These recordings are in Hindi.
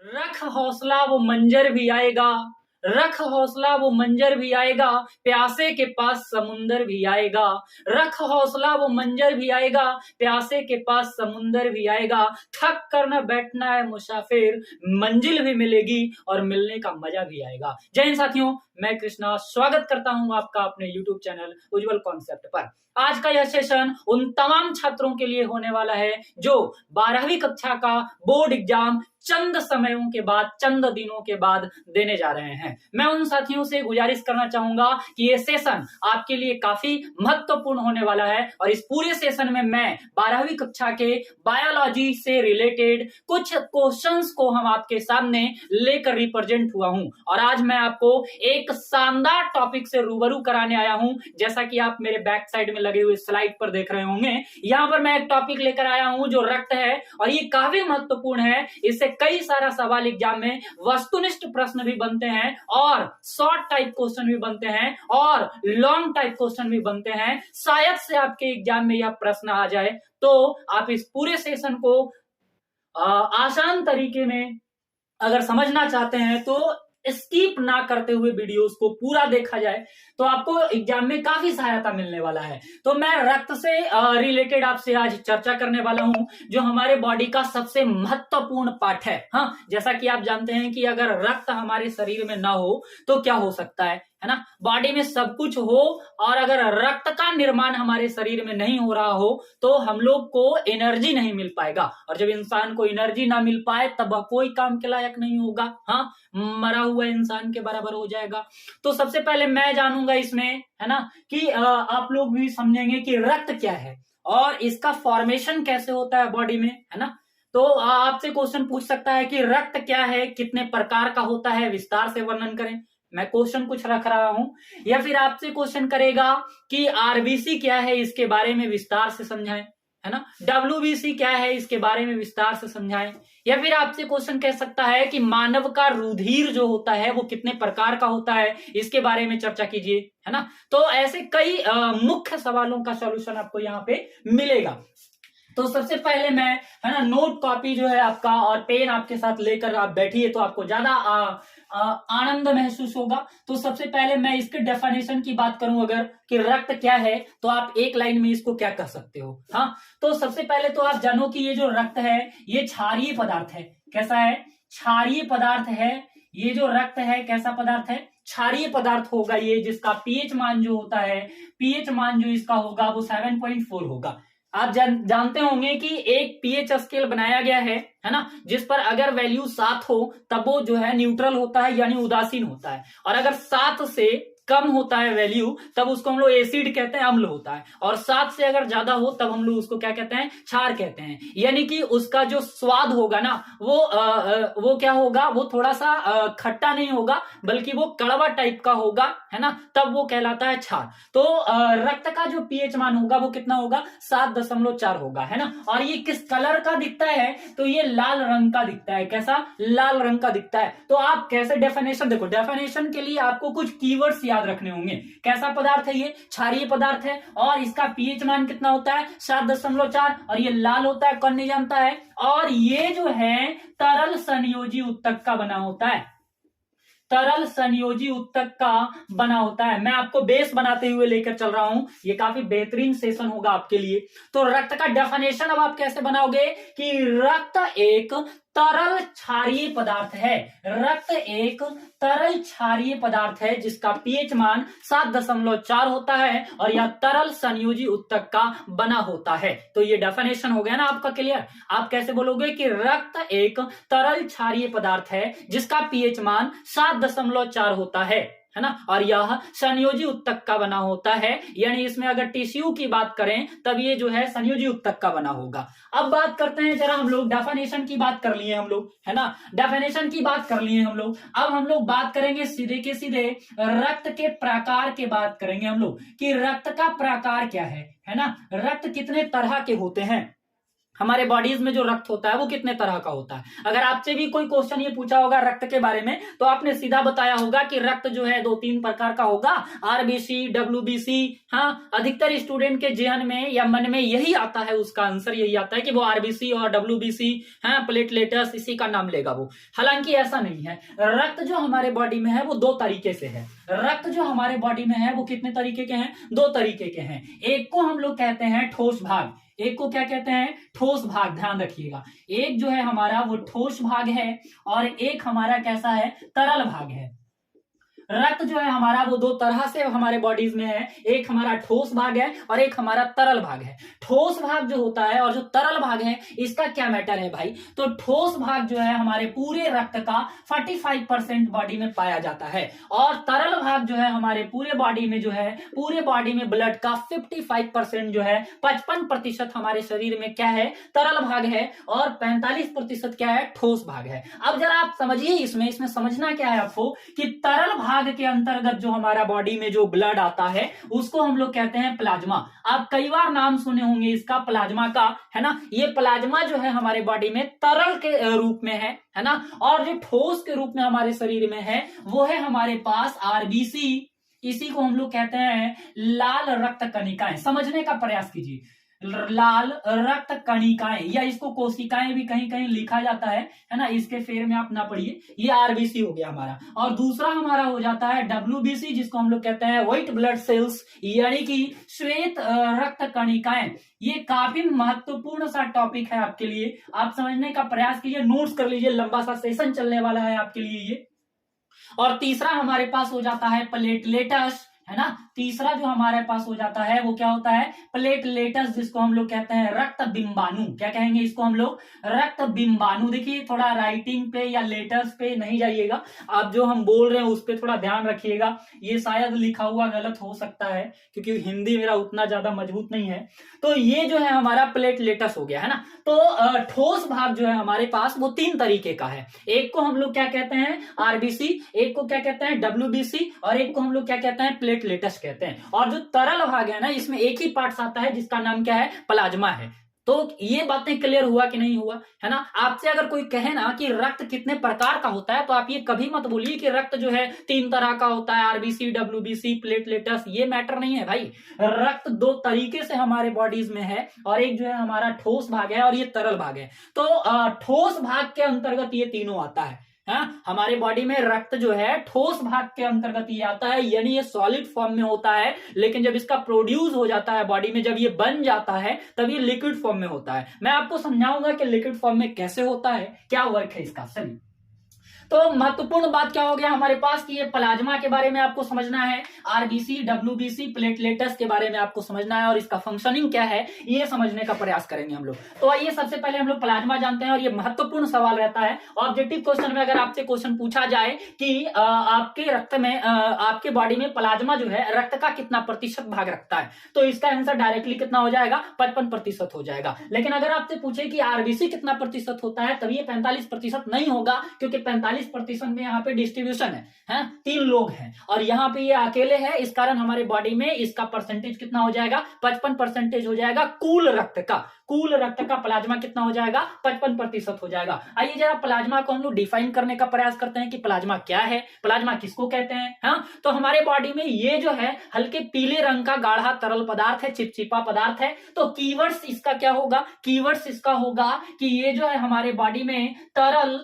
रख हौसला वो मंजर भी आएगा, रख हौसला वो मंजर भी आएगा, प्यासे के पास समुंदर भी आएगा। रख हौसला वो मंजर भी आएगा, प्यासे के पास समुंदर भी आएगा। थक कर न बैठना है मुसाफिर, मंजिल भी मिलेगी और मिलने का मजा भी आएगा। जय हिंद साथियों, मैं कृष्णा स्वागत करता हूं आपका अपने YouTube चैनल उज्जवल कॉन्सेप्ट पर। आज का यह सेशन उन तमाम छात्रों के लिए होने वाला है जो 12वीं कक्षा का बोर्ड एग्जाम चंद समयों के बाद, चंद दिनों के बाद देने जा रहे हैं। मैं उन साथियों से गुजारिश करना चाहूंगा कि ये सेशन आपके लिए काफी महत्वपूर्ण होने वाला है और इस पूरे सेशन में मैं 12वीं कक्षा के बायोलॉजी से रिलेटेड कुछ क्वेश्चंस को हम आपके सामने लेकर रिप्रेजेंट हुआ हूं और आज मैं आपको एक शानदार टॉपिक से रूबरू कराने आया हूं। जैसा कि आप मेरे बैक साइड में लगे हुए स्लाइड पर देख रहे होंगे, यहां पर मैं एक टॉपिक लेकर आया हूं जो रक्त है और ये काफी महत्वपूर्ण है। इससे कई सारा सवाल एग्जाम में वस्तुनिष्ठ प्रश्न भी बनते हैं और शॉर्ट टाइप क्वेश्चन भी बनते हैं और लॉन्ग टाइप क्वेश्चन भी बनते हैं। शायद से आपके एग्जाम में यह प्रश्न आ जाए, तो आप इस पूरे सेशन को आसान तरीके में अगर समझना चाहते हैं तो स्किप ना करते हुए वीडियोस को पूरा देखा जाए तो आपको एग्जाम में काफी सहायता मिलने वाला है। तो मैं रक्त से रिलेटेड आपसे आज चर्चा करने वाला हूं, जो हमारे बॉडी का सबसे महत्वपूर्ण पार्ट है। हाँ, जैसा कि आप जानते हैं कि अगर रक्त हमारे शरीर में ना हो तो क्या हो सकता है ना। बॉडी में सब कुछ हो और अगर रक्त का निर्माण हमारे शरीर में नहीं हो रहा हो तो हम लोग को एनर्जी नहीं मिल पाएगा और जब इंसान को एनर्जी ना मिल पाए तब कोई काम के लायक नहीं होगा। हाँ, मरा हुआ इंसान के बराबर हो जाएगा। तो सबसे पहले मैं जानूंगा इसमें, है ना, कि आप लोग भी समझेंगे कि रक्त क्या है और इसका फॉर्मेशन कैसे होता है बॉडी में, है ना। तो आपसे क्वेश्चन पूछ सकता है कि रक्त क्या है, कितने प्रकार का होता है, विस्तार से वर्णन करें। मैं क्वेश्चन कुछ रख रहा हूं, या फिर आपसे क्वेश्चन करेगा कि आरबीसी क्या है, इसके बारे में विस्तार से समझाएं, है ना। डब्ल्यूबीसी क्या है, इसके बारे में विस्तार से समझाएं। या फिर आपसे क्वेश्चन कह सकता है कि मानव का रुधिर जो होता है वो कितने प्रकार का होता है, इसके बारे में चर्चा कीजिए, है ना। तो ऐसे कई मुख्य सवालों का सॉल्यूशन आपको यहाँ पे मिलेगा। तो सबसे पहले मैं, है ना, नोट कॉपी जो है आपका और पेन आपके साथ लेकर आप बैठिए तो आपको ज्यादा आनंद महसूस होगा। तो सबसे पहले मैं इसके डेफिनेशन की बात करूं अगर कि रक्त क्या है तो आप एक लाइन में इसको क्या कह सकते हो। हाँ, तो सबसे पहले तो आप जानो कि ये जो रक्त है ये क्षारीय पदार्थ है। कैसा है? क्षारीय पदार्थ है। ये जो रक्त है कैसा पदार्थ है? क्षारीय पदार्थ होगा ये, जिसका पीएच मान जो होता है, पीएच मान जो इसका होगा वो 7.4 होगा। आप जानते होंगे कि एक पीएच स्केल बनाया गया है ना, जिस पर अगर वैल्यू 7 हो तब वो जो है न्यूट्रल होता है, यानी उदासीन होता है, और अगर 7 से कम होता है वैल्यू तब उसको हम लोग एसिड कहते हैं, अम्ल होता है, और 7 से अगर ज्यादा हो तब हम लोग उसको क्या कहते हैं? क्षार कहते हैं। यानी कि उसका जो स्वाद होगा ना वो क्या होगा? वो थोड़ा सा खट्टा नहीं होगा बल्कि वो कड़वा टाइप का होगा, है ना, तब वो कहलाता है क्षार। तो रक्त का जो पीएच मान होगा वो कितना होगा? 7.4 होगा, है ना। और ये किस कलर का दिखता है? तो ये लाल रंग का दिखता है। कैसा? लाल रंग का दिखता है। तो आप कैसे डेफिनेशन, देखो डेफिनेशन के लिए आपको कुछ कीवर्ड्स याद रखने होंगे। कैसा पदार्थ है ये? क्षारीय पदार्थ है और इसका पीएच मान कितना होता है? 7.4, और ये लाल होता है, कौन नहीं जानता है। और ये जो है तरल संयोजी उत्तक का बना होता है, तरल संयोजी उत्तक का बना होता है। मैं आपको बेस बनाते हुए लेकर चल रहा हूं, ये काफी बेहतरीन सेशन होगा आपके लिए। तो रक्त का डेफिनेशन अब आप कैसे बनाओगे कि रक्त एक तरल क्षारीय पदार्थ है। रक्त एक तरल क्षारीय पदार्थ है जिसका पीएच मान 7.4 होता है और यह तरल संयोजी उत्तक का बना होता है। तो ये डेफिनेशन हो गया ना आपका क्लियर। आप कैसे बोलोगे कि रक्त एक तरल क्षारीय पदार्थ है जिसका पीएच मान 7.4 होता है ना, और यह संयोजी उत्तक का बना होता है। यानी इसमें अगर टिश्यू की बात करें तब ये जो है संयोजी उत्तक का बना होगा। अब बात करते हैं जरा, हम लोग डेफिनेशन की बात कर लिए हम लोग, है ना, डेफिनेशन की बात कर लिए हम लोग। अब हम लोग बात करेंगे सीधे के सीधे रक्त के प्रकार के बात करेंगे हम लोग कि रक्त का प्रकार क्या है ना, रक्त कितने तरह के होते हैं। हमारे बॉडीज में जो रक्त होता है वो कितने तरह का होता है। अगर आपसे भी कोई क्वेश्चन ये पूछा होगा रक्त के बारे में, तो आपने सीधा बताया होगा कि रक्त जो है 2-3 प्रकार का होगा, आरबीसी, डब्ल्यूबीसी। हाँ, अधिकतर स्टूडेंट के जहन में या मन में यही आता है, उसका आंसर यही आता है कि वो आरबीसी और डब्ल्यूबीसी, हाँ, प्लेटलेटस, इसी का नाम लेगा वो। हालांकि ऐसा नहीं है। रक्त जो हमारे बॉडी में है वो 2 तरीके से है। रक्त जो हमारे बॉडी में है वो कितने तरीके के हैं? 2 तरीके के हैं। एक को हम लोग कहते हैं ठोस भाग, एक को क्या कहते हैं? ठोस भाग। ध्यान रखिएगा, एक जो है हमारा वो ठोस भाग है और एक हमारा कैसा है? तरल भाग है। रक्त जो है हमारा वो 2 तरह से हमारे बॉडीज में है, एक हमारा ठोस भाग है और एक हमारा तरल भाग है। ठोस भाग जो होता है और जो तरल भाग है, इसका क्या मैटर है भाई? तो ठोस भाग जो है हमारे पूरे रक्त का 45% बॉडी में पाया जाता है और तरल भाग जो है हमारे पूरे बॉडी में जो है, पूरे बॉडी में ब्लड का 55% जो है, 55% हमारे शरीर में क्या है? तरल भाग है और 45% क्या है? ठोस भाग है। अब जरा आप समझिए, इसमें समझना क्या है आपको कि तरल भाग के अंतर्गत जो हमारा बॉडी में जो ब्लड आता है उसको हम लोग कहते हैं प्लाज्मा। आप कई बार नाम सुने होंगे इसका, प्लाज्मा का, है ना। ये प्लाज्मा जो है हमारे बॉडी में तरल के रूप में है ना, और जो ठोस के रूप में हमारे शरीर में है वो है हमारे पास आरबीसी। इसी को हम लोग कहते हैं लाल रक्त कणिकाएं। समझने का प्रयास कीजिए, लाल रक्त कणिकाएं, या इसको कोशिकाएं भी कहीं कहीं लिखा जाता है ना, इसके फेर में आप ना पढ़िए। ये आरबीसी हो गया हमारा। और दूसरा हमारा हो जाता है डब्ल्यूबीसी, जिसको हम लोग कहते हैं व्हाइट ब्लड सेल्स, यानी कि श्वेत रक्त कणिकाएं। ये काफी महत्वपूर्ण सा टॉपिक है आपके लिए, आप समझने का प्रयास कीजिए, नोट्स कर लीजिए, लंबा सा सेशन चलने वाला है आपके लिए ये। और तीसरा हमारे पास हो जाता है प्लेटलेटस, है ना। तीसरा जो हमारे पास हो जाता है वो क्या होता है? प्लेटलेटस, जिसको हम लोग कहते हैं रक्त बिंबाणु। क्या कहेंगे इसको हम लोग? रक्त बिंबाणु। देखिए, थोड़ा राइटिंग पे या लेटर्स पे नहीं जाइएगा, आप जो हम बोल रहे हैं उस पर थोड़ा ध्यान रखिएगा। ये शायद लिखा हुआ गलत हो सकता है क्योंकि हिंदी मेरा उतना ज्यादा मजबूत नहीं है। तो ये जो है हमारा प्लेटलेटस हो गया, है ना। तो ठोस भाग जो है हमारे पास वो 3 तरीके का है। एक को हम लोग क्या कहते हैं? आरबीसी, एक को क्या कहते हैं? डब्ल्यूबीसी, और एक को हम लोग क्या कहते हैं? प्लेटलेटस कहते हैं। और जो तरल भाग है ना, इसमें एक ही पार्ट आता है जिसका नाम क्या है? प्लाज्मा है। तो ये बातें क्लियर हुआ कि नहीं हुआ, है ना। आपसे अगर कोई कहे ना कि रक्त कितने प्रकार का होता है, तो आप ये कभी मत बोलिए कि रक्त जो है 3 तरह का होता है, आरबीसी, डब्ल्यूबीसी, प्लेटलेटस। ये मैटर नहीं है भाई। रक्त 2 तरीके से हमारे बॉडीज में है और एक जो है हमारा ठोस भाग है और ये तरल भाग है। तो ठोस भाग के अंतर्गत ये तीनों आता है। हमारे बॉडी में रक्त जो है ठोस भाग के अंतर्गत ये आता है, यानी ये सॉलिड फॉर्म में होता है, लेकिन जब इसका प्रोड्यूस हो जाता है बॉडी में, जब ये बन जाता है, तब ये लिक्विड फॉर्म में होता है। मैं आपको समझाऊंगा कि लिक्विड फॉर्म में कैसे होता है, क्या वर्क है इसका। चलिए, तो महत्वपूर्ण बात क्या हो गया हमारे पास कि ये प्लाज्मा के बारे में आपको समझना है, आरबीसी, डब्ल्यूबीसी, प्लेटलेटस के बारे में आपको समझना है और इसका फंक्शनिंग क्या है ये समझने का प्रयास करेंगे हम लोग। तो आइए सबसे पहले हम लोग प्लाज्मा जानते हैं, और ये महत्वपूर्ण सवाल रहता है ऑब्जेक्टिव क्वेश्चन में। अगर आपसे क्वेश्चन पूछा जाए कि आपके रक्त में, आपके बॉडी में प्लाज्मा जो है रक्त का कितना प्रतिशत भाग रखता है, तो इसका आंसर डायरेक्टली कितना हो जाएगा? 55% हो जाएगा। लेकिन अगर आपसे पूछे कि आरबीसी कितना प्रतिशत होता है, तब ये 45% नहीं होगा, क्योंकि 45% में यहाँ पे डिस्ट्रीब्यूशन है, 3 लोग हैं और यहाँ पे ये अकेले हैं। इस कारण हमारे बॉडी में इसका परसेंटेज कितना हो जाएगा? 55% हो जाएगा। कुल रक्त का प्लाज्मा कितना हो जाएगा? 55% हो जाएगा। आइए जरा प्लाज्मा को हम लोग डिफाइन करने का प्रयास करते हैं कि प्लाज्मा क्या है, प्लाज्मा किसको कहते हैं। हाँ, तो हमारे बॉडी में ये जो है हल्के पीले रंग का गाढ़ा तरल पदार्थ है, चिपचिपा पदार्थ है। तो कीवर्ड्स इसका क्या होगा? कीवर्ड्स इसका होगा कि ये जो है हमारे बॉडी में तरल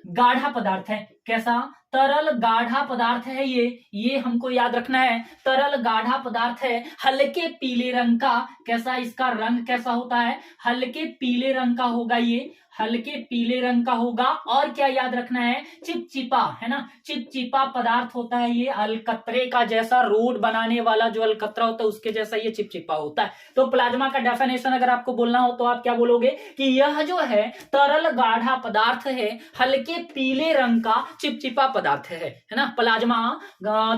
गाढ़ा पदार्थ है। कैसा? तरल गाढ़ा पदार्थ है ये हमको याद रखना है। तरल गाढ़ा पदार्थ है, हल्के पीले रंग का। कैसा? इसका रंग कैसा होता है? हल्के पीले रंग का होगा, ये हल्के पीले रंग का होगा। और क्या याद रखना है? चिपचिपा, है ना, चिपचिपा पदार्थ होता है ये, अलकतरे का जैसा, रोड बनाने वाला जो अलकतरा होता है उसके जैसा ये चिपचिपा होता है। तो प्लाज्मा का डेफिनेशन अगर आपको बोलना हो तो आप क्या बोलोगे कि यह जो है तरल गाढ़ा पदार्थ है, हल्के पीले रंग का चिपचिपा पदार्थ है ना। प्लाज्मा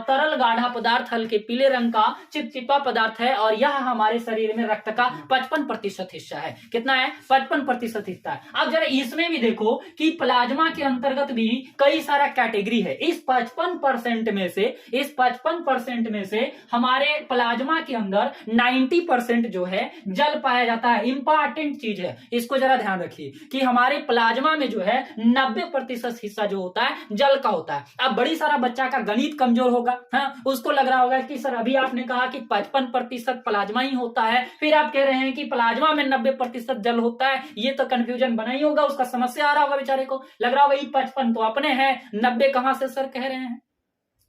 तरल गाढ़ा पदार्थ, हल्के पीले रंग का चिपचिपा पदार्थ है और यह हमारे शरीर में रक्त का 55% हिस्सा है। कितना है? 55% हिस्सा है। अब जरा इसमें भी देखो कि प्लाज्मा के अंतर्गत भी कई सारा कैटेगरी है। इस 55% में से हमारे प्लाज्मा के अंदर 90% जो है जल पाया जाता है। इंपॉर्टेंट चीज है, इसको जरा ध्यान रखिए कि हमारे प्लाज्मा में जो है 90% हिस्सा जो होता है जल का होता है। अब बड़ी सारा बच्चा का गणित कमजोर होगा, हाँ, उसको लग रहा होगा कि सर अभी आपने कहा कि 55% प्लाज्मा ही होता है, फिर आप कह रहे हैं कि प्लाज्मा में 90% जल होता है, ये तो कंफ्यूजन बना ही होगा, उसका समस्या आ रहा होगा बेचारे को, लग रहा होगा 55 तो अपने हैं, 90 कहां से सर कह रहे हैं।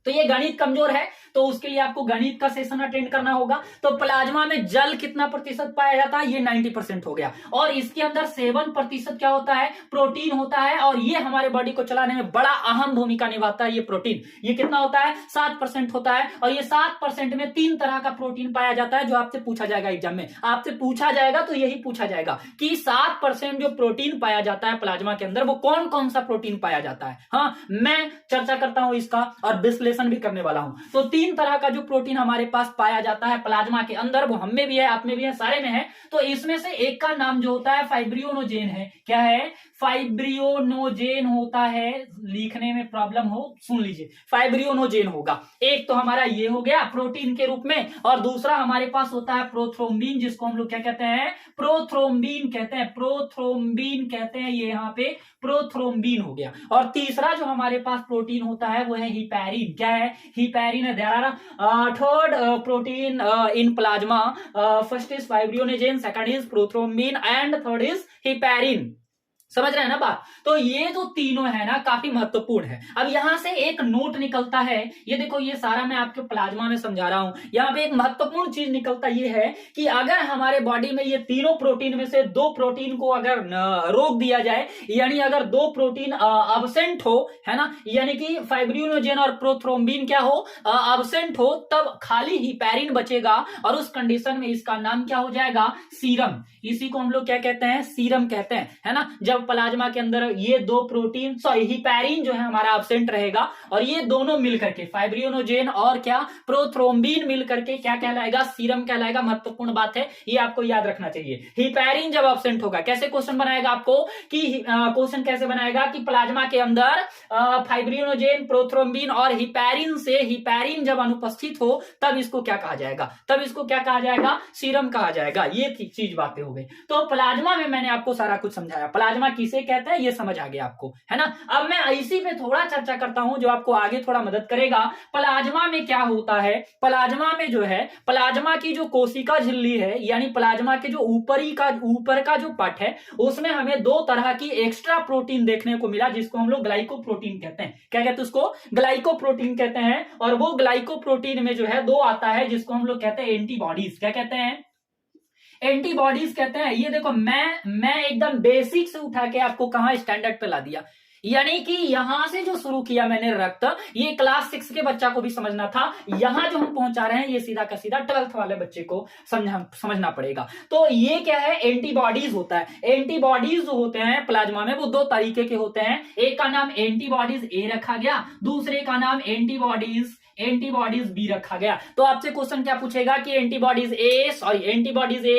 तो ये गणित कमजोर है, तो उसके लिए आपको गणित का सेशन अटेंड करना होगा। तो प्लाज्मा में जल कितना प्रतिशत पाया जाता है, ये 90% हो गया, और इसके अंदर 7% क्या होता है, प्रोटीन होता है, और ये हमारे बॉडी को चलाने में बड़ा अहम भूमिका निभाता है। ये प्रोटीन ये कितना होता है, 7% होता है, और ये 7% में 3 तरह का प्रोटीन पाया जाता है, जो आपसे पूछा जाएगा एग्जाम में, आपसे पूछा जाएगा तो यही पूछा जाएगा कि 7% जो प्रोटीन पाया जाता है प्लाज्मा के अंदर, वो कौन कौन सा प्रोटीन पाया जाता है। हाँ, मैं चर्चा करता हूं इसका और विश्लेषण भी करने वाला हूं। तो 3 तरह का जो प्रोटीन हमारे पास पाया जाता है प्लाज्मा के अंदर, वो हम में भी है, आप में भी है, सारे में है। तो इसमें से एक का नाम जो होता है फाइब्रियोनोजेन है। क्या है, फाइब्रियोनोजेन होता है, लिखने में प्रॉब्लम हो सुन लीजिए, फाइब्रियोनोजेन होगा। एक तो हमारा ये हो गया प्रोटीन के रूप में, और दूसरा हमारे पास होता है प्रोथ्रोम्बिन, जिसको हम लोग क्या कहते हैं, प्रोथ्रोम्बिन कहते हैं, प्रोथ्रोम्बिन कहते हैं, ये यहाँ पे प्रोथ्रोम्बिन हो गया। और तीसरा जो हमारे पास प्रोटीन होता है वो है हिपैरिन। क्या है, हिपैरिन है। There are third protein in plasma, first is fibrinogen, second is prothrombin and third is heparin. समझ रहे हैं ना बात। तो ये जो तीनों है ना काफी महत्वपूर्ण है। अब यहां से एक नोट निकलता है, ये देखो, ये सारा मैं आपके प्लाज्मा में समझा रहा हूं, यहाँ पे एक महत्वपूर्ण चीज निकलता ये है कि अगर हमारे बॉडी में ये तीनों प्रोटीन में से 2 प्रोटीन को अगर रोक दिया जाए, यानी अगर 2 प्रोटीन अब्सेंट हो, है ना, यानी कि फाइब्रियोनोजेन और प्रोथ्रोम्बिन क्या हो, अब्सेंट हो, तब खाली हिपैरिन बचेगा, और उस कंडीशन में इसका नाम क्या हो जाएगा, सीरम। इसी को हम लोग क्या कहते हैं, सीरम कहते हैं, है ना। जब प्लाज्मा के अंदर ये 2 प्रोटीन, सॉरी, हिपैरिन जो है हमारा एब्सेंट रहेगा, और ये दोनों मिलकर के फाइब्रियोनोजेन और क्या, प्रोथ्रोम्बिन मिलकर के क्या कहलाएगा, सीरम कहलाएगा। महत्वपूर्ण बात है, ये आपको याद रखना चाहिए। हिपैरिन जब एब्सेंट होगा, कैसे क्वेश्चन बनाएगा आपको कि क्वेश्चन कैसे बनाएगा कि प्लाज्मा के अंदर फाइब्रियोनोजेन, प्रोथ्रोम्बिन और हिपैरिन से हिपैरिन जब अनुपस्थित हो, तब इसको क्या कहा जाएगा, तब इसको क्या कहा जाएगा, सीरम कहा जाएगा। ये चीज बातें हो गई। तो प्लाज्मा में मैंने आपको सारा कुछ समझाया, प्लाज्मा किसे कहते हैं ये समझ आ गया आपको, है ना। अब मैं इसी पे थोड़ा चर्चा करता हूं जो आपको आगे थोड़ा मदद करेगा। प्लाज्मा में क्या होता है, प्लाज्मा में जो है, प्लाज्मा की जो कोशिका झिल्ली है, यानी प्लाज्मा के जो ऊपर का जो पट है, उसमें हमें 2 तरह की एक्स्ट्रा प्रोटीन देखने को मिला, जिसको हम लोग ग्लाइकोप्रोटीन कहते हैं। क्या कहते हैं उसको, ग्लाइकोप्रोटीन कहते हैं। और वो ग्लाइकोप्रोटीन में जो है 2 आता है, जिसको हम लोग कहते हैं एंटीबॉडीज। क्या कहते हैं, एंटीबॉडीज कहते हैं। ये देखो, मैं एकदम बेसिक से उठा के आपको कहां स्टैंडर्ड पे ला दिया, यानी कि यहां से जो शुरू किया मैंने रक्त, ये क्लास 6 के बच्चा को भी समझना था, यहां जो हम पहुंचा रहे हैं ये सीधा का सीधा 12th वाले बच्चे को समझना पड़ेगा। तो ये क्या है, एंटीबॉडीज होता है। एंटीबॉडीज जो होते हैं प्लाज्मा में वो 2 तरीके के होते हैं। एक का नाम एंटीबॉडीज ए रखा गया, दूसरे का नाम एंटीबॉडीज बी रखा गया। तो आपसे क्वेश्चन क्या पूछेगा कि एंटीबॉडीज ए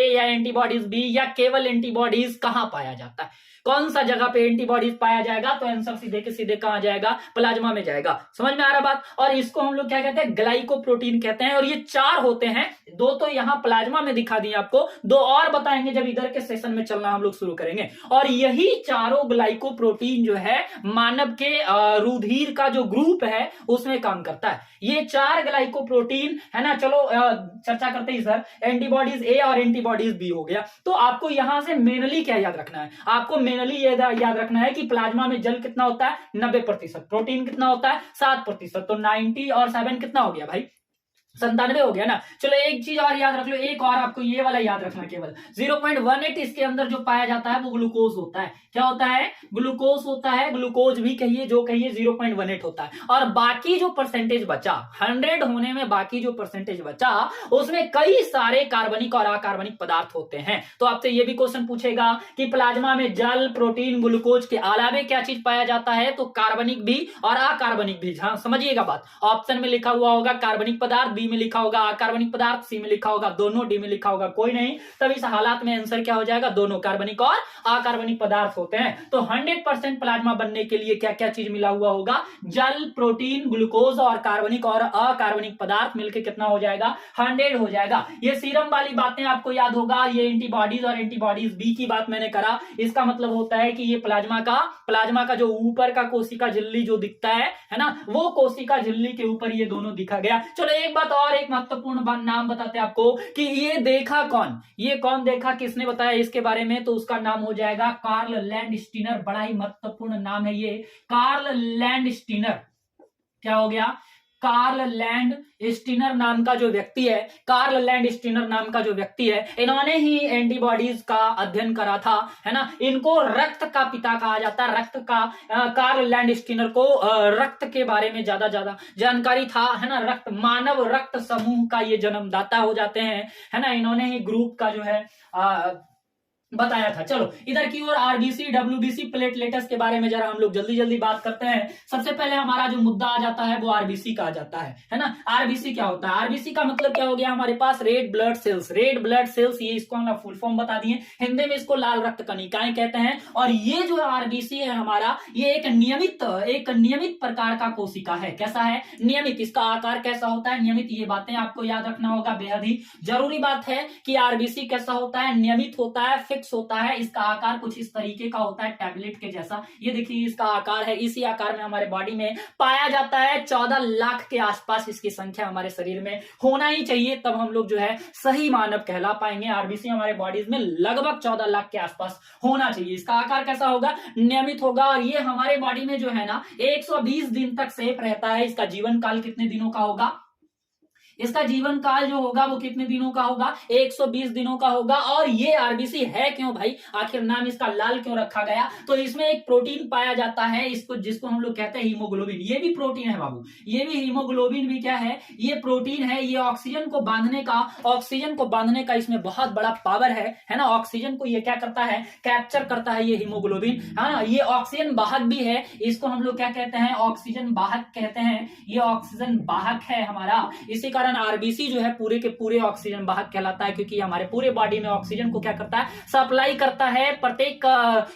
या एंटीबॉडीज बी या केवल एंटीबॉडीज कहां पाया जाता है, कौन सा जगह पे एंटीबॉडीज पाया जाएगा, तो आंसर सीधे के सीधे कहां जाएगा, प्लाज्मा में जाएगा। समझ में आ रहा बात। और इसको हम लोग क्या कहते हैं, ग्लाइकोप्रोटीन कहते हैं। और ये 4 होते हैं, 2 तो यहां प्लाज्मा में दिखा दिए आपको, 2 और बताएंगे जब इधर के सेशन में चलना हम लोग शुरू करेंगे। और यही चारों ग्लाइकोप्रोटीन जो है मानव के रुधिर का जो ग्रुप है उसमें काम करता है। ये 4 ग्लाइकोप्रोटीन, है ना। चलो चर्चा करते ही सर, एंटीबॉडीज ए और एंटीबॉडीज बी हो गया। तो आपको यहां से मेनली क्या याद रखना है, आपको मेनली ये याद रखना है कि प्लाज्मा में जल कितना होता है, 90%, प्रोटीन कितना होता है, 7%। तो 90 और 7 कितना हो गया भाई, 97 हो गया ना। चलो एक चीज और याद रख लो, एक और आपको ये वाला याद रखना, केवल 0.18 इसके अंदर जो पाया जाता है वो ग्लूकोज होता है। क्या होता है, ग्लूकोज होता है, ग्लूकोज भी कहिए जो कहिए, 0.18 होता है। और बाकी जो परसेंटेज बचा, 100 होने में बाकी जो परसेंटेज बचा, उसमें कई सारे कार्बनिक और अकार्बनिक पदार्थ होते हैं। तो आपसे ये भी क्वेश्चन पूछेगा कि प्लाज्मा में जल, प्रोटीन, ग्लूकोज के अलावा क्या चीज पाया जाता है, तो कार्बनिक भी और अकार्बनिक भी। हाँ समझिएगा बात, ऑप्शन में लिखा हुआ होगा कार्बनिक पदार्थ, बी में लिखा होगा, अकार्बनिक पदार्थ सी में लिखा होगा, दोनों डी में लिखा होगा, कोई नहीं। तब इस हालात में आंसर क्या हो जाएगा, दोनों कार्बनिक और अकार्बनिक पदार्थ होते हैं। तो 100% प्लाज्मा बनने के लिए क्या क्या चीज मिला हुआ होगा, जल, प्रोटीन, ग्लूकोज और कार्बनिक और अकार्बनिक पदार्थ मिलकर कितना हो जाएगा, 100 हो जाएगा। ये सीरम वाली बातें आपको याद होगा, ये एंटीबॉडीज और एंटीबॉडीज बी की बात मैंने करा, इसका मतलब होता है कि ये प्लाज्मा का जो ऊपर का कोशिका झिल्ली जो दिखता है ना, वो कोशिका झिल्ली के ऊपर ये दोनों दिखा गया। चलो एक बात और, एक महत्वपूर्ण नाम बताते हैं आपको कि ये देखा कौन, ये कौन देखा, किसने बताया इसके बारे में, तो उसका नाम हो जाएगा कार्ल लैंडस्टीनर। बड़ा ही महत्वपूर्ण नाम है ये, कार्ल लैंडस्टीनर। क्या हो गया, कार्ल लैंडस्टीनर नाम का जो व्यक्ति है, कार्ल लैंडस्टीनर नाम का जो व्यक्ति है, इन्होंने ही एंटीबॉडीज का अध्ययन करा था, है ना। इनको रक्त का पिता कहा जाता है, रक्त का, कार्ल लैंडस्टीनर को रक्त के बारे में ज्यादा जानकारी था, है ना। रक्त, मानव रक्त समूह का ये जन्मदाता हो जाते हैं, है ना। इन्होंने ही ग्रुप का जो है बताया था। चलो इधर की ओर आरबीसी, डब्ल्यूबीसी, प्लेटलेट्स के बारे में जरा हम लोग जल्दी जल्दी बात करते हैं। सबसे पहले हमारा जो मुद्दा आ जाता है वो आरबीसी का आ जाता है ना। आरबीसी क्या होता है, आरबीसी का मतलब क्या हो गया हमारे पास, red blood cells. Red blood cells, ये इसको हम फुल फॉर्म बता दिए, हिंदी में इसको लाल रक्त कणिकाएं कहते हैं। और ये जो आरबीसी है हमारा, ये एक नियमित प्रकार का कोशिका है। कैसा है, नियमित। इसका आकार कैसा होता है, नियमित। ये बातें आपको याद रखना होगा, बेहद ही जरूरी बात है कि आरबीसी कैसा होता है, नियमित होता है, होता है। इसका आकार कुछ इस तरीके का होता है, टैबलेट के जैसा। ये देखिए इसका आकार है, इसी आकार में हमारे बॉडी में पाया जाता है। 14 लाख के आसपास इसकी संख्या हमारे शरीर में होना ही चाहिए, तब हम लोग जो है सही मानव कहला पाएंगे। आरबीसी हमारे बॉडीज में लगभग 14 लाख के आसपास होना चाहिए। इसका आकार कैसा होगा, नियमित होगा। और ये हमारे बॉडी में जो है ना 120 दिन तक सेफ रहता है। इसका जीवन काल कितने दिनों का होगा, इसका जीवन काल जो होगा वो कितने दिनों का होगा, 120 दिनों का होगा। और ये आरबीसी है क्यों भाई, आखिर नाम इसका लाल क्यों रखा गया, तो इसमें एक प्रोटीन पाया जाता है, इसको जिसको हम लोग कहते हैं हीमोग्लोबिन। ये भी प्रोटीन है बाबू, ये भी हीमोग्लोबिन भी क्या है, ये प्रोटीन है। ये ऑक्सीजन को बांधने का इसमें बहुत बड़ा पावर है ना। ऑक्सीजन को ये क्या करता है, कैप्चर करता है ये हीमोग्लोबिन, है ना। ये ऑक्सीजन वाहक भी है, इसको हम लोग क्या कहते हैं, ऑक्सीजन वाहक कहते हैं। ये ऑक्सीजन वाहक है हमारा, इसी कारण आरबीसी जो है पूरे के पूरे ऑक्सीजन वाहक कहलाता है, क्योंकि हमारे पूरे बॉडी में ऑक्सीजन को क्या करता है, सप्लाई करता है, प्रत्येक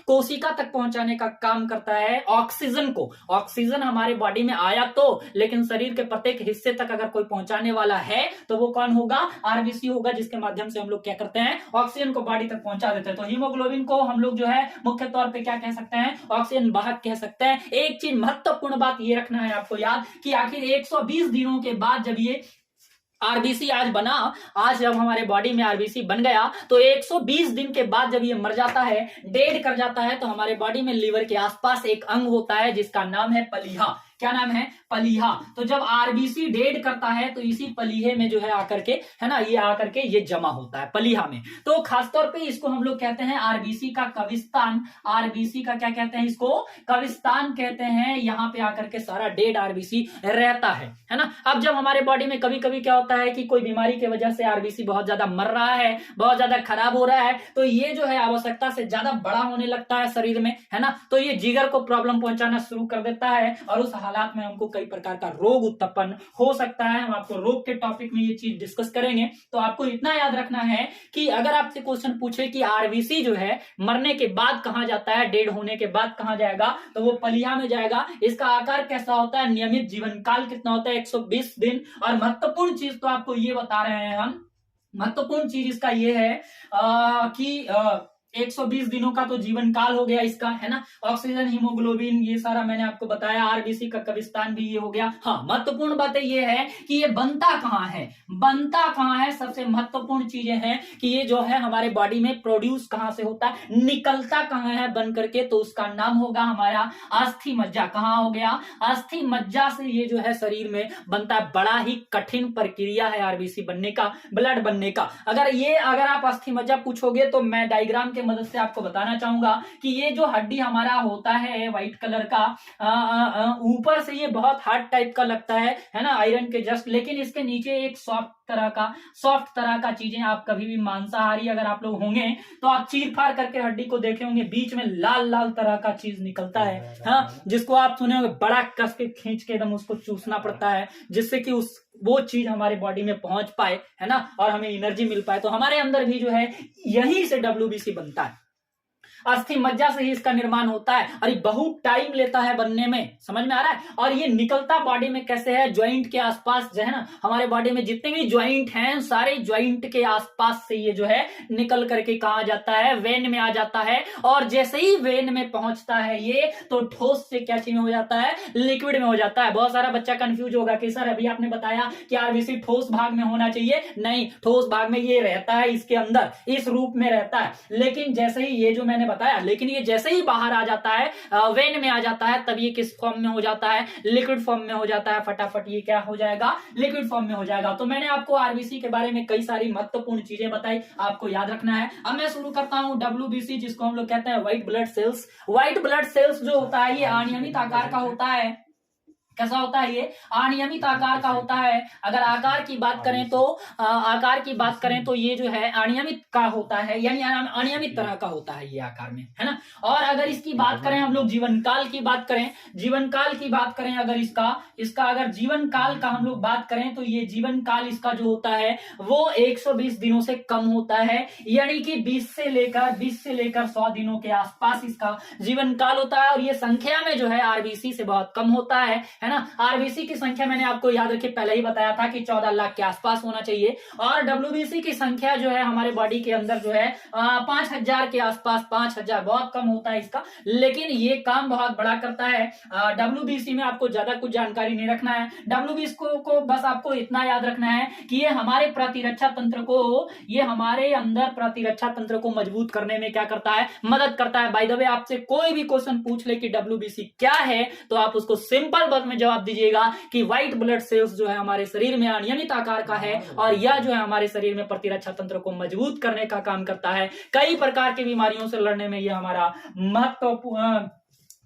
कोशिका तक पहुंचाने का काम करता है ऑक्सीजन को। ऑक्सीजन हमारे बॉडी में आया तो, लेकिन शरीर के प्रत्येक हिस्से तक अगर कोई पहुंचाने वाला है तो वो कौन होगा, आरबीसी होगा, जिसके माध्यम से हम लोग क्या करते हैं, ऑक्सीजन को बॉडी तक पहुंचा देते हैं। तो हीमोग्लोबिन को हम लोग जो है मुख्य तौर पे क्या कह सकते हैं, ऑक्सीजन वाहक कह सकते हैं। एक चीज महत्वपूर्ण बात ये रखना है आपको याद कि आखिर 120 दिनों के बाद जब ये आरबीसी आज जब हमारे बॉडी में आरबीसी बन गया, तो 120 दिन के बाद जब ये मर जाता है, डेड कर जाता है, तो हमारे बॉडी में लीवर के आसपास एक अंग होता है जिसका नाम है पलीहा। क्या नाम है, पलीहा। तो जब आरबीसी डेड करता है तो इसी पलीहे में जो है आकर के, है ना, ये आकर के ये जमा होता है पलीहा में। तो खासतौर पे इसको हम लोग कहते हैं आरबीसी का कविस्तान। आरबीसी का क्या कहते हैं, इसको कविस्तान कहते हैं। यहाँ पे आकर के सारा डेड आरबीसी रहता है ना। अब जब हमारे बॉडी में कभी कभी क्या होता है कि कोई बीमारी की वजह से आरबीसी बहुत ज्यादा मर रहा है, बहुत ज्यादा खराब हो रहा है, तो ये जो है आवश्यकता से ज्यादा बड़ा होने लगता है शरीर में, है ना। तो ये जिगर को प्रॉब्लम पहुंचाना शुरू कर देता है और उस हालात में हमको कई प्रकार का रोग उत्पन्न हो सकता है। हम आपको रोग के टॉपिक में ये चीज डिस्कस करेंगे। तो आपको इतना याद रखना है कि अगर आपसे क्वेश्चन पूछे कि आरबीसी जो है मरने के बाद कहां जाता है, डेड होने के बाद कहां जाएगा, तो वो पलीहा में जाएगा। इसका आकार कैसा होता है, नियमित जीवन काल कितना होता है, 120 दिन। और महत्वपूर्ण चीज तो आपको ये बता रहे हैं हम, महत्वपूर्ण चीज इसका ये है कि 120 दिनों का तो जीवन काल हो गया इसका, है ना। ऑक्सीजन, हीमोग्लोबिन, ये सारा मैंने आपको बताया। आरबीसी का कविस्तान भी ये हो गया। हाँ, महत्वपूर्ण बातें ये है कि ये बनता कहाँ है, सबसे महत्वपूर्ण चीजें हैं कि ये जो है हमारे बॉडी में प्रोड्यूस कहाँ से होता है, निकलता कहाँ है बन करके, तो उसका नाम होगा हमारा अस्थि मज्जा। कहाँ हो गया, अस्थि मज्जा से ये जो है शरीर में बनता है। बड़ा ही कठिन प्रक्रिया है आरबीसी बनने का, ब्लड बनने का। अगर आप अस्थि मज्जा पूछोगे तो मैं डायग्राम के मदद से आपको बताना चाहूंगा कि ये जो हड्डी हमारा होता है व्हाइट कलर का, ऊपर से ये बहुत हार्ड टाइप का लगता है ना, आयरन के जस्ट, लेकिन इसके नीचे एक सॉफ्ट तरह का चीजें, आप कभी भी मांसाहारी अगर आप लोग होंगे तो आप चीर फाड़ करके हड्डी को देखे होंगे, बीच में लाल लाल तरह का चीज निकलता है, हाँ, जिसको आप सुने होंगे बड़ा कस के खींच के एकदम उसको चूसना पड़ता है, जिससे कि वो चीज हमारे बॉडी में पहुंच पाए, है ना, और हमें एनर्जी मिल पाए। तो हमारे अंदर भी जो है यहीं से डब्ल्यूबीसी बनता है, अस्थि मज्जा से ही इसका निर्माण होता है, और ये बहुत टाइम लेता है बनने में, समझ में आ रहा है। और ये निकलता बॉडी में कैसे है, ज्वाइंट के आसपास जो है ना, हमारे बॉडी में जितने भी ज्वाइंट हैं सारे ज्वाइंट के आसपास से ये जो है निकल करके कहाँ जाता है, वेन में आ जाता है। और जैसे ही वेन में पहुंचता है ये, तो ठोस से क्या चीज में हो जाता है, लिक्विड में हो जाता है। बहुत सारा बच्चा कंफ्यूज होगा कि सर अभी आपने बताया कि आरबीसी ठोस भाग में होना चाहिए, नहीं, ठोस भाग में ये रहता है, इसके अंदर इस रूप में रहता है। लेकिन जैसे ही ये जो मैंने बताया, लेकिन ये जैसे ही बाहर आ जाता है, वेन में आ जाता है, तब ये किस फॉर्म में हो जाता है, लिक्विड फॉर्म में हो जाता है। फटाफट ये क्या हो जाएगा, लिक्विड फॉर्म में हो जाएगा। तो मैंने आपको आरबीसी के बारे में कई सारी महत्वपूर्ण चीजें बताई, आपको याद रखना है। अब मैं शुरू करता हूं डब्ल्यूबीसी, जिसको हम लोग कहते हैं white blood cells. White blood cells जो होता है ये अनियमित आकार का होता है। कैसा होता है ये, अनियमित आकार का होता है। अगर आकार की बात करें तो आकार की बात करें तो ये जो है अनियमित का होता है, यानी अनियमित तरह का होता है ये आकार में, है ना। और अगर इसकी बात करें हम लोग, जीवन काल की बात करें, जीवन काल की बात करें अगर इसका अगर जीवन काल का हम लोग बात करें, तो ये जीवन काल इसका जो होता है वो 120 दिनों से कम होता है, यानी कि 20 से लेकर 100 दिनों के आसपास इसका जीवन काल होता है। और ये संख्या में जो है आरबीसी से बहुत कम होता है ना। आरबीसी की संख्या मैंने आपको याद रखिए पहले ही बताया था कि 14 लाख के आसपास होना चाहिए। और डब्ल्यूबीसी की संख्या जो है हमारे बॉडी के अंदर जो है 5000 के आसपास, 5000 बहुत कम होता है इसका, लेकिन ये काम बहुत बड़ा करता है। डब्ल्यूबीसी में आपको ज्यादा कुछ जानकारी नहीं रखना है। डब्ल्यूबीसी को बस आपको इतना याद रखना है कि ये हमारे प्रतिरक्षा तंत्र को, ये हमारे अंदर प्रतिरक्षा तंत्र को मजबूत करने में क्या करता है, मदद करता है। बाय द वे आपसे कोई भी क्वेश्चन पूछ ले कि डब्ल्यूबीसी क्या है, तो आप उसको सिंपल वर्ड में जवाब दीजिएगा कि व्हाइट ब्लड सेल्स जो है हमारे शरीर में अनियमित आकार का है, और यह जो है हमारे शरीर में प्रतिरक्षा तंत्र को मजबूत करने का काम करता है। कई प्रकार की बीमारियों से लड़ने में यह हमारा महत्वपूर्ण,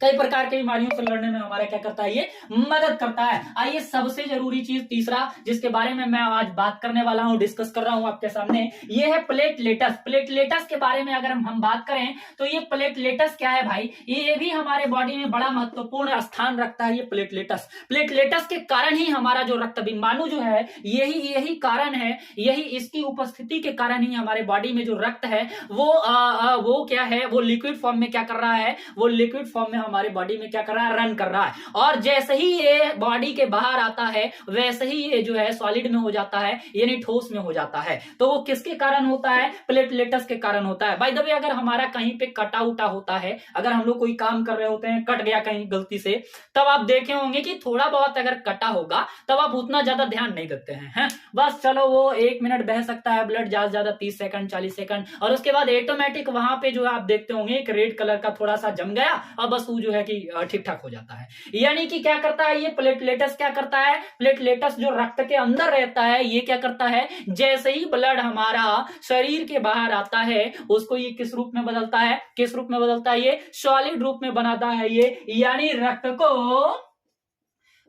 कई प्रकार की बीमारियों से लड़ने में हमारा क्या करता है, ये मदद करता है। आइए सबसे जरूरी चीज तीसरा जिसके बारे में मैं आज बात करने वाला हूं, डिस्कस कर रहा हूं आपके सामने, ये है प्लेटलेटस। प्लेटलेटस के बारे में अगर हम बात करें तो ये प्लेटलेटस क्या है भाई, ये भी हमारे बॉडी में बड़ा महत्वपूर्ण स्थान रखता है। ये प्लेटलेटस, प्लेटलेटस के कारण ही हमारा जो रक्त बिंबाणु जो है, यही कारण है, यही इसकी उपस्थिति के कारण ही हमारे बॉडी में जो रक्त है वो क्या है, वो लिक्विड फॉर्म में क्या कर रहा है, वो लिक्विड फॉर्म में हमारे बॉडी में क्या कर रहा है, रन कर रहा है। और जैसे ही ये बॉडी के बाहर आता है वैसे ही ये जो है सॉलिड में हो जाता है, यानी ठोस में हो जाता है। तो वो किसके कारण होता है, प्लेटलेटस के कारण होता है। बाय द वे अगर हमारा कहीं पे कटा उटा होता है, अगर हम लोग कोई काम कर रहे होते हैं, कट गया कहीं गलती से, तब आप देखे होंगे कि थोड़ा बहुत अगर कटा होगा तब आप उतना ज्यादा ध्यान नहीं देते हैं, बस चलो वो 1 मिनट बह सकता है ब्लड, ज्यादा ज्यादा 30 सेकंड 40 सेकंड, और उसके बाद ऑटोमेटिक वहां पे जो आप देखते होंगे एक रेड कलर का थोड़ा सा जम गया और बस वो जो है कि ठीक ठाक हो जाता है। यानी कि क्या करता है ये प्लेटलेटस, क्या करता है, प्लेटलेटस जो रक्त के अंदर रहता है ये क्या करता है, जैसे ही ब्लड हमारा शरीर के बाहर आता है उसको ये किस रूप में बदलता है, किस रूप में बदलता है, ये सॉलिड रूप में बनाता है ये, यानी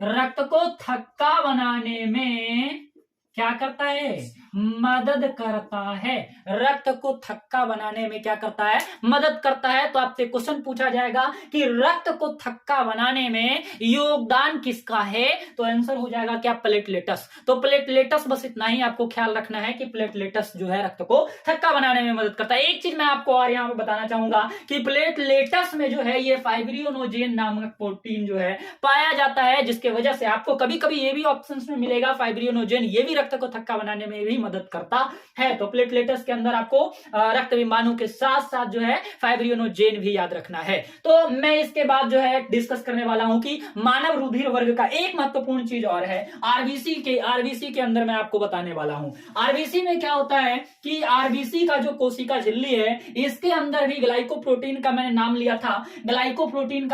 रक्त को थक्का बनाने में क्या करता है, मदद करता है। रक्त को थक्का बनाने में क्या करता है, मदद करता है। तो आपसे क्वेश्चन पूछा जाएगा कि रक्त को थक्का बनाने में योगदान किसका है, तो आंसर हो जाएगा क्या, प्लेटलेटस। तो प्लेटलेटस, बस इतना ही आपको ख्याल रखना है कि प्लेटलेटस जो है रक्त को थक्का बनाने में मदद करता है। एक चीज मैं आपको और यहां पे बताना चाहूंगा कि प्लेटलेटस में जो है ये फाइब्रिनोजेन नामक प्रोटीन जो है पाया जाता है, जिसके वजह से आपको कभी कभी ये भी ऑप्शन में मिलेगा फाइब्रिनोजेन, ये भी रक्त को थक्का बनाने में भी मदद करता है। तो प्लेटलेटस के अंदर आपको रक्त विमानों के साथ साथ जो है फाइब्रिनोजेन भी याद रखना है। तो मैं इसके बाद जो है डिस्कस करने वाला हूं कि मानव रुधिर वर्ग का एक महत्वपूर्ण चीज और है आरबीसी के अंदर मैं आपको बताने वाला हूं। आरबीसी में क्या होता है कि आरबीसी का जो कोशिका झिल्ली है इसके अंदर भी ग्लाइकोप्रोटीन का मैंने नाम लिया था, ग्लाइकोप्रोटीन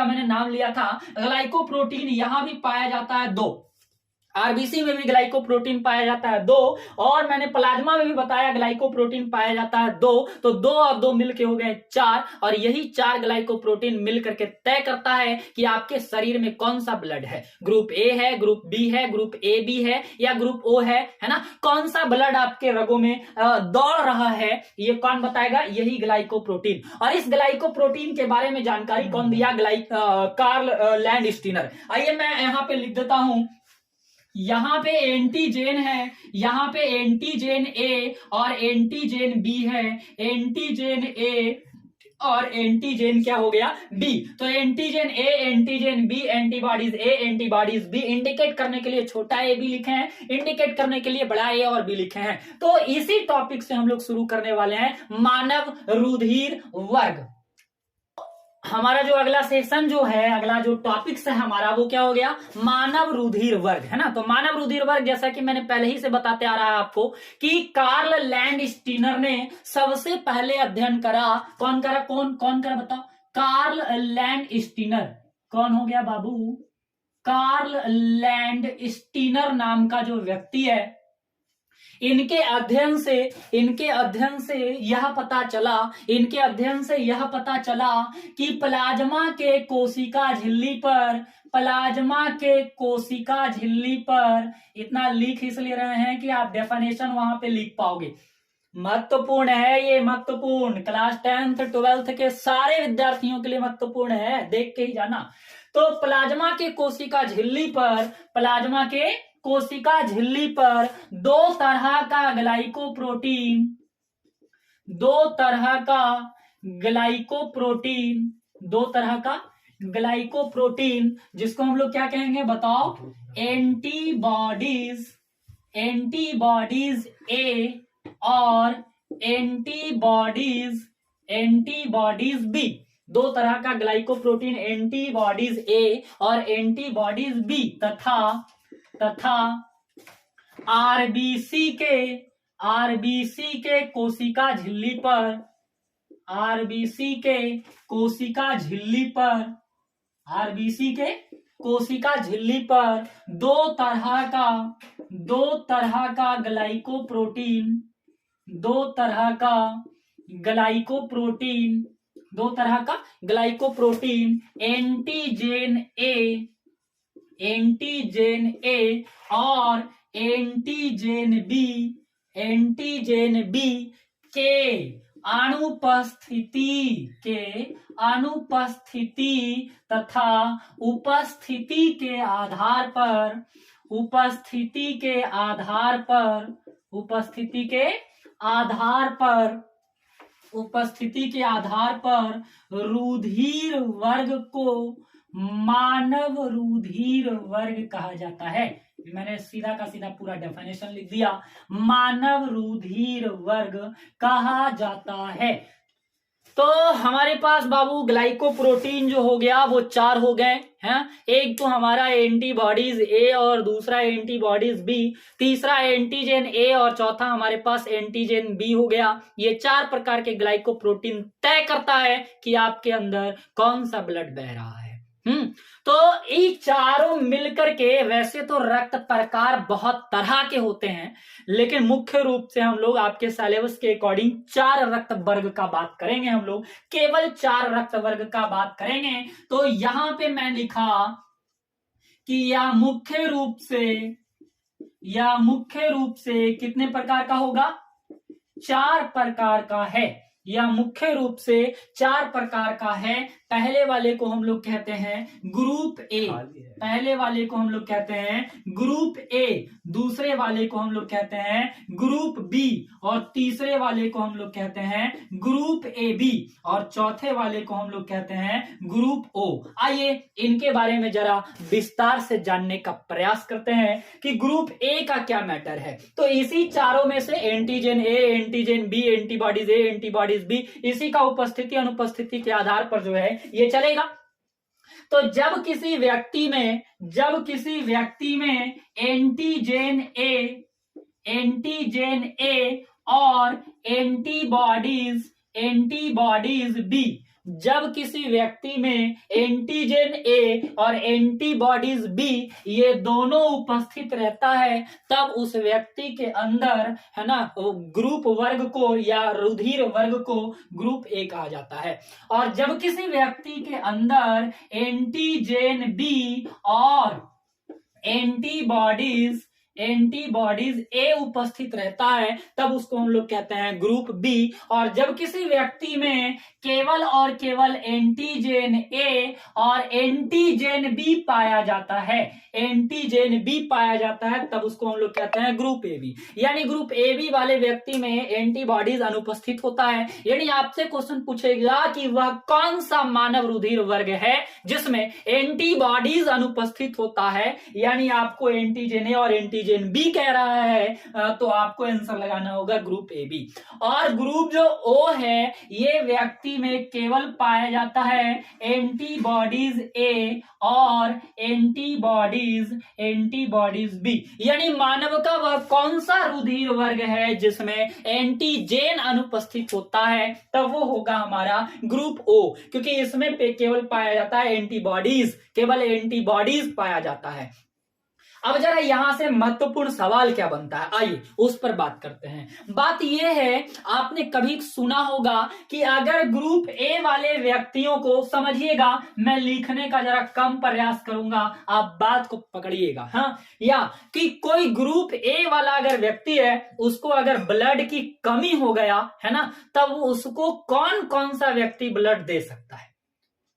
यहां भी पाया जाता है 2, आरबीसी में भी ग्लाइकोप्रोटीन पाया जाता है 2, और मैंने प्लाज्मा में भी बताया ग्लाइकोप्रोटीन पाया जाता है 2, तो 2 और 2 मिलके हो गए 4, और यही 4 ग्लाइकोप्रोटीन मिलकर के तय करता है कि आपके शरीर में कौन सा ब्लड है, ग्रुप ए है, ग्रुप बी है, ग्रुप ए बी है या ग्रुप ओ है ना, कौन सा ब्लड आपके रगों में दौड़ रहा है, ये कौन बताएगा, यही ग्लाइकोप्रोटीन। और इस ग्लाइकोप्रोटीन के बारे में जानकारी कौन दिया, कार्ल लैंडस्टीनर। आइए मैं यहां पे लिख देता हूं यहाँ पे एंटीजेन है, यहाँ पे एंटीजेन ए और एंटीजेन बी है, एंटीजेन ए और एंटीजेन क्या हो गया, बी। तो antigen A, antigen B, antibodies A, antibodies B. Indicate करने के लिए छोटा ए बी लिखे हैं, इंडिकेट करने के लिए बड़ा ए और बी लिखे हैं। तो इसी टॉपिक से हम लोग शुरू करने वाले हैं, मानव रुधिर वर्ग। हमारा जो अगला सेशन जो है, अगला जो टॉपिक्स है हमारा, वो क्या हो गया, मानव रुधिर वर्ग, है ना। तो मानव रुधिर वर्ग, जैसा कि मैंने पहले ही से बताते आ रहा है आपको कि कार्ल लैंडस्टीनर ने सबसे पहले अध्ययन करा। कौन करा बताओ, कार्ल लैंडस्टीनर। कौन हो गया बाबू, कार्ल लैंडस्टीनर नाम का जो व्यक्ति है, इनके अध्ययन से यह पता चला कि प्लाज्मा के कोशिका झिल्ली पर इतना लिख इसलिए रहे हैं कि आप डेफिनेशन वहां पे लिख पाओगे। महत्वपूर्ण है ये, महत्वपूर्ण, क्लास 10th 12th के सारे विद्यार्थियों के लिए महत्वपूर्ण है, देख के ही जाना। तो प्लाज्मा के कोशिका झिल्ली पर दो तरह का ग्लाइकोप्रोटीन, जिसको हम लोग क्या कहेंगे बताओ, एंटीबॉडीज ए और एंटीबॉडीज बी। दो तरह का ग्लाइकोप्रोटीन, एंटीबॉडीज ए और एंटीबॉडीज बी, तथा आरबीसी के कोशिका झिल्ली पर दो तरह का ग्लाइकोप्रोटीन, एंटीजेन ए और एंटीजेन बी के अनुपस्थिति तथा उपस्थिति के आधार पर रुधिर वर्ग को मानव रुधिर वर्ग कहा जाता है। मैंने सीधा का सीधा पूरा डेफिनेशन लिख दिया, मानव रुधिर वर्ग कहा जाता है। तो हमारे पास बाबू ग्लाइकोप्रोटीन जो हो गया वो 4 हो गए हैं। एक तो हमारा एंटीबॉडीज ए और दूसरा एंटीबॉडीज बी, तीसरा एंटीजन ए और चौथा हमारे पास एंटीजन बी हो गया। ये 4 प्रकार के ग्लाइकोप्रोटीन तय करता है कि आपके अंदर कौन सा ब्लड बह रहा है। तो ये चारों मिलकर के, वैसे तो रक्त प्रकार बहुत तरह के होते हैं, लेकिन मुख्य रूप से हम लोग आपके सिलेबस के अकॉर्डिंग 4 रक्त वर्ग का बात करेंगे। हम लोग केवल 4 रक्त वर्ग का बात करेंगे। तो यहां पे मैं लिखा कि यह मुख्य रूप से कितने प्रकार का होगा, 4 प्रकार का है। यह मुख्य रूप से 4 प्रकार का है। पहले वाले को हम लोग कहते हैं ग्रुप ए, दूसरे वाले को हम लोग कहते हैं ग्रुप बी और तीसरे वाले को हम लोग कहते हैं ग्रुप ए बी और चौथे वाले को हम लोग कहते हैं ग्रुप ओ। आइए इनके बारे में जरा विस्तार से जानने का प्रयास करते हैं कि ग्रुप ए का क्या मैटर है। तो इसी चारों में से antigen A, antigen B, antibodies A, antibodies B, इसी का उपस्थिति अनुपस्थिति के आधार पर जो है ये चलेगा। तो जब किसी व्यक्ति में एंटीजन ए और एंटीबॉडीज बी, जब किसी व्यक्ति में एंटीजन ए और एंटीबॉडीज बी ये दोनों उपस्थित रहता है, तब उस व्यक्ति के अंदर, है ना, ग्रुप वर्ग को या रुधिर वर्ग को ग्रुप ए कहा जाता है। और जब किसी व्यक्ति के अंदर एंटीजन बी और एंटीबॉडीज एंटीबॉडीज ए उपस्थित रहता है तब उसको हम लोग कहते हैं ग्रुप बी। और जब किसी व्यक्ति में केवल और केवल एंटीजन ए और एंटीजन बी पाया जाता है, एंटीजन बी पाया जाता है, तब उसको हम लोग कहते हैं ग्रुप ए बी। यानी ग्रुप ए बी वाले व्यक्ति में एंटीबॉडीज अनुपस्थित होता है। यानी आपसे क्वेश्चन पूछेगा कि वह कौन सा मानव रुधिर वर्ग है जिसमें एंटीबॉडीज अनुपस्थित होता है। यानी आपको एंटीजन ए और एंटीजन बी कह रहा है, तो आपको आंसर लगाना होगा ग्रुप ए बी। और ग्रुप जो ओ है ये व्यक्ति में केवल पाया जाता है एंटीबॉडीज ए और एंटीबॉडीज बी। यानी मानव का वह कौन सा रुधिर वर्ग है जिसमें एंटीजन अनुपस्थित होता है, तब वो होगा हमारा ग्रुप ओ, क्योंकि इसमें केवल पाया जाता है एंटीबॉडीज, केवल एंटीबॉडीज पाया जाता है। अब जरा यहां से महत्वपूर्ण सवाल क्या बनता है, आइए उस पर बात करते हैं। बात यह है, आपने कभी सुना होगा कि अगर ग्रुप ए वाले व्यक्तियों को, समझिएगा मैं लिखने का जरा कम प्रयास करूंगा, आप बात को पकड़िएगा, हाँ, या कि कोई ग्रुप ए वाला अगर व्यक्ति है उसको अगर ब्लड की कमी हो गया है ना, तब उसको कौन कौन सा व्यक्ति ब्लड दे सकता है,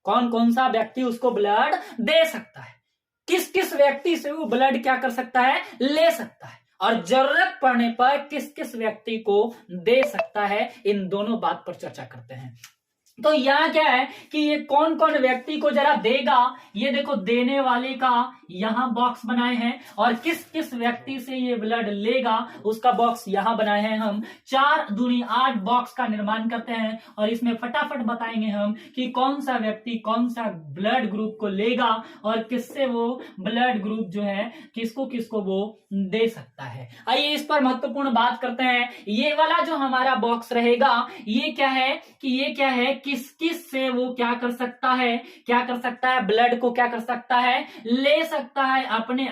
कौन कौन सा व्यक्ति उसको ब्लड दे सकता है, किस किस व्यक्ति से वो ब्लड क्या कर सकता है, ले सकता है, और जरूरत पड़ने पर किस किस व्यक्ति को दे सकता है। इन दोनों बात पर चर्चा करते हैं। तो यहाँ क्या है कि ये कौन कौन व्यक्ति को जरा देगा, ये देखो देने वाले का यहां बॉक्स बनाए हैं, और किस किस व्यक्ति से ये ब्लड लेगा उसका बॉक्स यहां बनाए हैं। हम 4 दूनी 8 बॉक्स का निर्माण करते हैं और इसमें फटाफट बताएंगे हम कि कौन सा व्यक्ति कौन सा ब्लड ग्रुप को लेगा और किससे वो ब्लड ग्रुप जो है किसको किसको वो दे सकता है। आइए इस पर महत्वपूर्ण बात करते हैं। ये वाला जो हमारा बॉक्स रहेगा ये क्या है कि ये क्या है, किस किस से वो क्या कर सकता है, क्या कर सकता है, ब्लड को क्या कर सकता है, ले सकता है अपने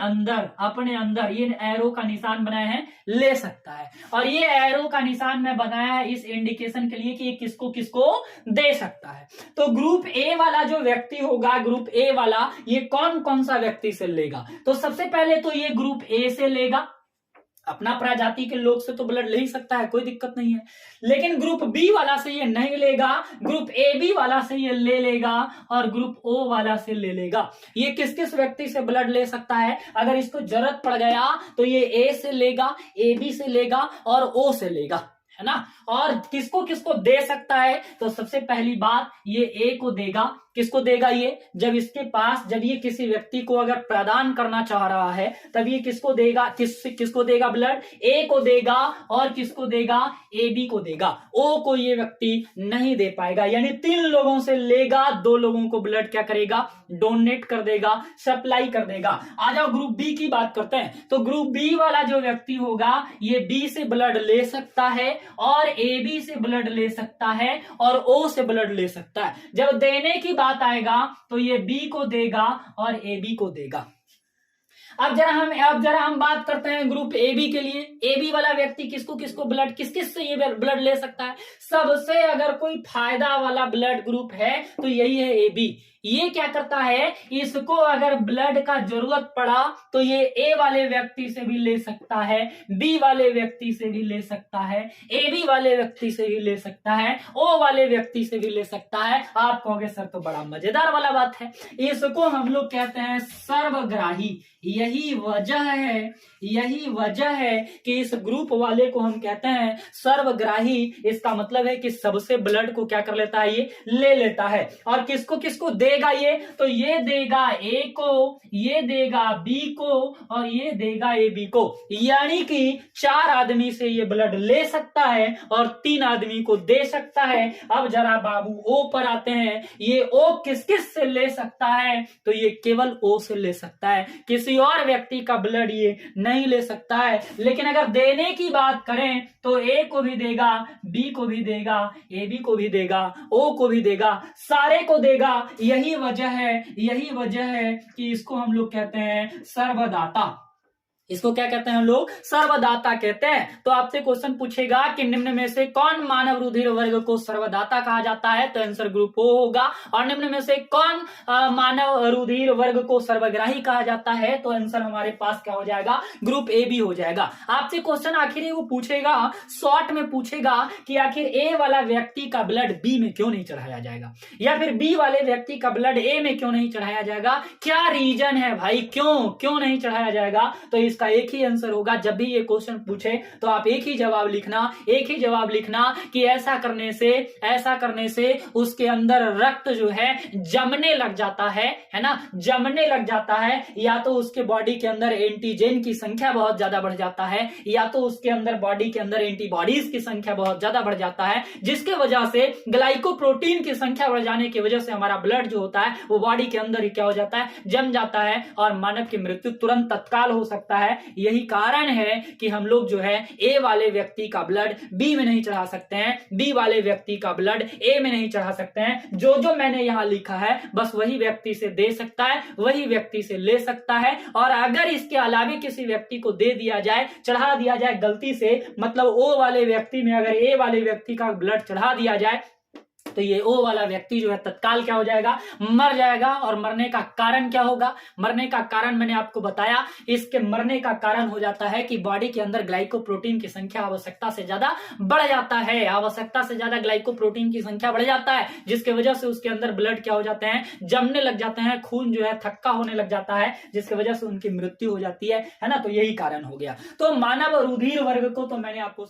अंदर ये एरो का निशान बनाए हैं, ले सकता है। और ये एरो का निशान मैं बनाया है इस इंडिकेशन के लिए कि ये किसको किसको दे सकता है। तो ग्रुप ए वाला जो व्यक्ति होगा, ग्रुप ए वाला, ये कौन कौन सा व्यक्ति से लेगा, तो सबसे पहले तो ये ग्रुप ए से लेगा, अपना प्रजाति के लोग से तो ब्लड ले ही सकता है, कोई दिक्कत नहीं है। लेकिन ग्रुप बी वाला से ये नहीं लेगा, ग्रुप ए बी वाला से ये ले लेगा और ग्रुप ओ वाला से ले लेगा। ये किस किस व्यक्ति से ब्लड ले सकता है, अगर इसको जरूरत पड़ गया तो ये ए से लेगा, ए बी से लेगा और ओ से लेगा, है ना। और किसको किसको दे सकता है, तो सबसे पहली बात ये ए को देगा। किसको देगा, ये जब इसके पास, जब ये किसी व्यक्ति को अगर प्रदान करना चाह रहा है तब ये किसको देगा, किसको देगा ब्लड, ए को देगा, और किसको देगा, ए बी को देगा। ओ को ये व्यक्ति नहीं दे पाएगा, यानी 3 लोगों से लेगा, 2 लोगों को ब्लड क्या करेगा, डोनेट कर देगा, सप्लाई कर देगा। आ जाओ ग्रुप बी की बात करते हैं। तो ग्रुप बी वाला जो व्यक्ति होगा ये बी से ब्लड ले सकता है और ए बी से ब्लड ले सकता है और ओ से ब्लड ले सकता है। जब देने की बात आएगा तो ये बी को देगा और ए बी को देगा। अब जरा हम बात करते हैं ग्रुप ए बी के लिए। ए बी वाला व्यक्ति किसको किसको ब्लड, किस किस से ये ब्लड ले सकता है, सबसे अगर कोई फायदा वाला ब्लड ग्रुप है तो यही है ए बी। ये क्या करता है, इसको अगर ब्लड का जरूरत पड़ा तो ये ए वाले व्यक्ति से भी ले सकता है, बी वाले व्यक्ति से भी ले सकता है, ए बी वाले व्यक्ति से भी ले सकता है, ओ वाले व्यक्ति से भी ले सकता है। आप कहोगे सर तो बड़ा मजेदार वाला बात है, इसको हम लोग कहते हैं सर्वग्राही। यही वजह है कि इस ग्रुप वाले को हम कहते हैं सर्वग्राही। इसका मतलब है कि सबसे ब्लड को क्या कर लेता है, ये ले लेता है। और किसको किसको देगा ये, तो ये देगा ए को, ये देगा बी को और ये देगा ए बी को। यानी कि 4 आदमी से ये ब्लड ले सकता है और 3 आदमी को दे सकता है। अब जरा बाबू ओ पर आते हैं। ये ओ किस किस से ले सकता है, तो ये केवल ओ से ले सकता है, किसी और व्यक्ति का ब्लड ये नहीं ले सकता है। लेकिन अगर देने की बात करें तो ए को भी देगा, बी को भी देगा, ए बी को भी देगा, ओ को भी देगा, सारे को देगा। यही वजह है कि इसको हम लोग कहते हैं सर्वदाता। इसको क्या कहते हैं हम लोग, सर्वदाता कहते हैं। तो आपसे क्वेश्चन पूछेगा कि निम्न में से कौन मानव रुधिर वर्ग को सर्वदाता कहा जाता है, तो आंसर ग्रुप ओ होगा। और निम्न में से कौन मानव रुधिर वर्ग को सर्वग्राही कहा जाता है, तो आंसर हमारे पास क्या हो जाएगा, ग्रुप ए भी हो जाएगा। आपसे क्वेश्चन आखिर वो पूछेगा, शॉर्ट में पूछेगा कि आखिर ए वाला व्यक्ति का ब्लड बी में क्यों नहीं चढ़ाया जाएगा, या फिर बी वाले व्यक्ति का ब्लड ए में क्यों नहीं चढ़ाया जाएगा, क्या रीजन है भाई, क्यों नहीं चढ़ाया जाएगा। तो इसका एक ही आंसर होगा, जब भी ये क्वेश्चन पूछे तो आप एक ही जवाब लिखना कि ऐसा करने से उसके अंदर रक्त जो है जमने लग जाता है ना, जमने लग जाता है, या तो उसके बॉडी के अंदर एंटीजन की संख्या बहुत ज्यादा बढ़ जाता है, या तो उसके अंदर बॉडी के अंदर एंटीबॉडीज की संख्या बहुत ज्यादा बढ़ जाता है, जिसके वजह से ग्लाइकोप्रोटीन की संख्या बढ़ जाने की वजह से हमारा ब्लड जो होता है वो बॉडी के अंदर ही क्या हो जाता है, जम जाता है, और मानव की मृत्यु तुरंत तत्काल हो सकता है। यही कारण है कि हम लोग जो है ए वाले व्यक्ति का ब्लड बी में नहीं चढ़ा सकते हैं, बी वाले व्यक्ति का ब्लड ए में नहीं चढ़ा सकते हैं। जो मैंने यहां लिखा है बस वही व्यक्ति से दे सकता है, वही व्यक्ति से ले सकता है, और अगर इसके अलावा किसी व्यक्ति को दे दिया जाए, चढ़ा दिया जाए गलती से, मतलब ओ वाले व्यक्ति में अगर ए वाले व्यक्ति का ब्लड चढ़ा दिया जाए, तो ये ओ वाला व्यक्ति जो है तत्काल क्या हो जाएगा, मर जाएगा। और मरने का कारण क्या होगा, मरने का कारण मैंने आपको बताया, इसके मरने का कारण हो जाता है कि बॉडी के अंदर ग्लाइकोप्रोटीन की संख्या आवश्यकता से ज्यादा बढ़ जाता है, आवश्यकता से ज्यादा ग्लाइकोप्रोटीन की संख्या बढ़ जाता है, जिसके वजह से उसके अंदर ब्लड क्या हो जाते हैं, जमने लग जाते हैं, खून जो है थक्का होने लग जाता है, जिसकी वजह से उनकी मृत्यु हो जाती है ना। तो यही कारण हो गया। तो मानव रुधिर वर्ग को तो मैंने आपको